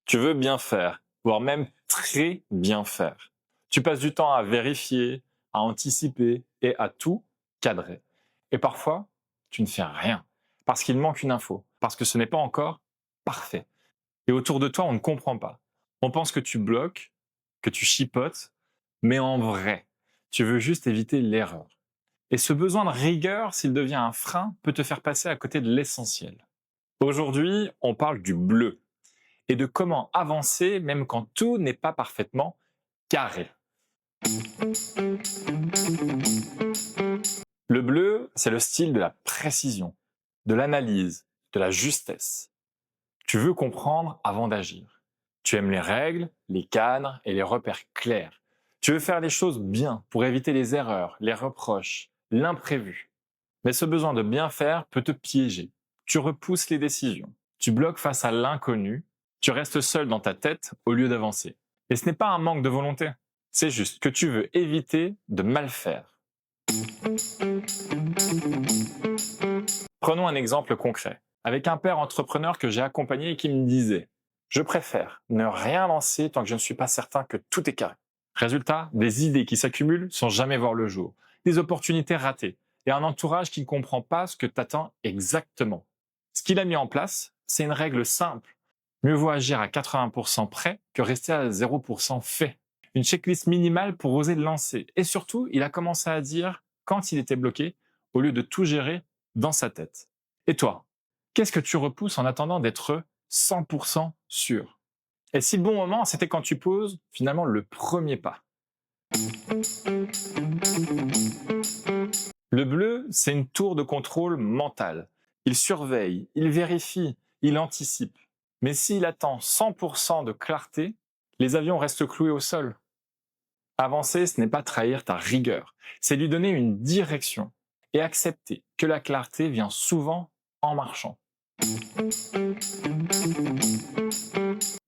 Tu veux bien faire, voire même très bien faire. Tu passes du temps à vérifier, à anticiper et à tout cadrer. Et parfois, tu ne fais rien parce qu'il manque une info, parce que ce n'est pas encore parfait. Et autour de toi, on ne comprend pas. On pense que tu bloques, que tu chipotes, mais en vrai, tu veux juste éviter l'erreur. Et ce besoin de rigueur, s'il devient un frein, peut te faire passer à côté de l'essentiel. Aujourd'hui, on parle du bleu et de comment avancer même quand tout n'est pas parfaitement carré. Le bleu, c'est le style de la précision, de l'analyse, de la justesse. Tu veux comprendre avant d'agir. Tu aimes les règles, les cadres et les repères clairs. Tu veux faire les choses bien pour éviter les erreurs, les reproches, l'imprévu. Mais ce besoin de bien faire peut te piéger. Tu repousses les décisions. Tu bloques face à l'inconnu. Tu restes seul dans ta tête au lieu d'avancer. Et ce n'est pas un manque de volonté. C'est juste que tu veux éviter de mal faire. Prenons un exemple concret. Avec un père entrepreneur que j'ai accompagné et qui me disait « Je préfère ne rien lancer tant que je ne suis pas certain que tout est carré. » Résultat, des idées qui s'accumulent sans jamais voir le jour, des opportunités ratées et un entourage qui ne comprend pas ce que t'attends exactement. Ce qu'il a mis en place, c'est une règle simple. Mieux vaut agir à 80% prêt que rester à 0% fait. Une checklist minimale pour oser le lancer. Et surtout, il a commencé à dire quand il était bloqué au lieu de tout gérer dans sa tête. Et toi, qu'est-ce que tu repousses en attendant d'être 100% sûr? Et si le bon moment, c'était quand tu poses finalement le premier pas? Le bleu, c'est une tour de contrôle mentale. Il surveille, il vérifie, il anticipe. Mais s'il attend 100% de clarté, les avions restent cloués au sol. Avancer, ce n'est pas trahir ta rigueur, c'est lui donner une direction et accepter que la clarté vient souvent en marchant.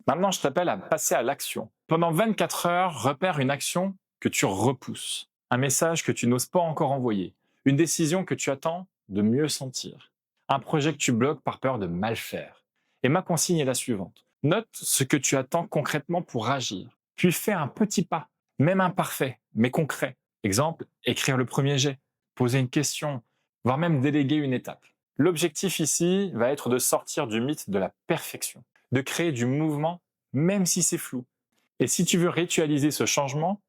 Maintenant, je t'appelle à passer à l'action. Pendant 24 heures, repère une action que tu repousses, un message que tu n'oses pas encore envoyer, une décision que tu attends de mieux sentir, un projet que tu bloques par peur de mal faire. Et ma consigne est la suivante. Note ce que tu attends concrètement pour agir, puis fais un petit pas, même imparfait, mais concret. Exemple, écrire le premier jet, poser une question, voire même déléguer une étape. L'objectif ici va être de sortir du mythe de la perfection, de créer du mouvement même si c'est flou. Et si tu veux ritualiser ce changement,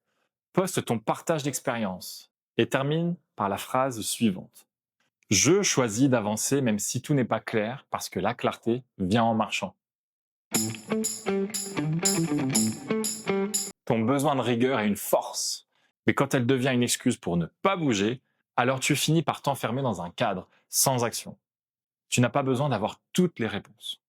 poste ton partage d'expérience et termine par la phrase suivante. Je choisis d'avancer même si tout n'est pas clair parce que la clarté vient en marchant. Ton besoin de rigueur est une force, mais quand elle devient une excuse pour ne pas bouger, alors tu finis par t'enfermer dans un cadre sans action. Tu n'as pas besoin d'avoir toutes les réponses.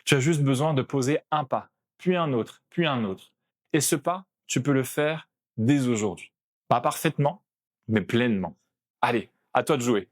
Tu as juste besoin de poser un pas, puis un autre, puis un autre. Et ce pas, tu peux le faire dès aujourd'hui. Pas parfaitement, mais pleinement. Allez, à toi de jouer.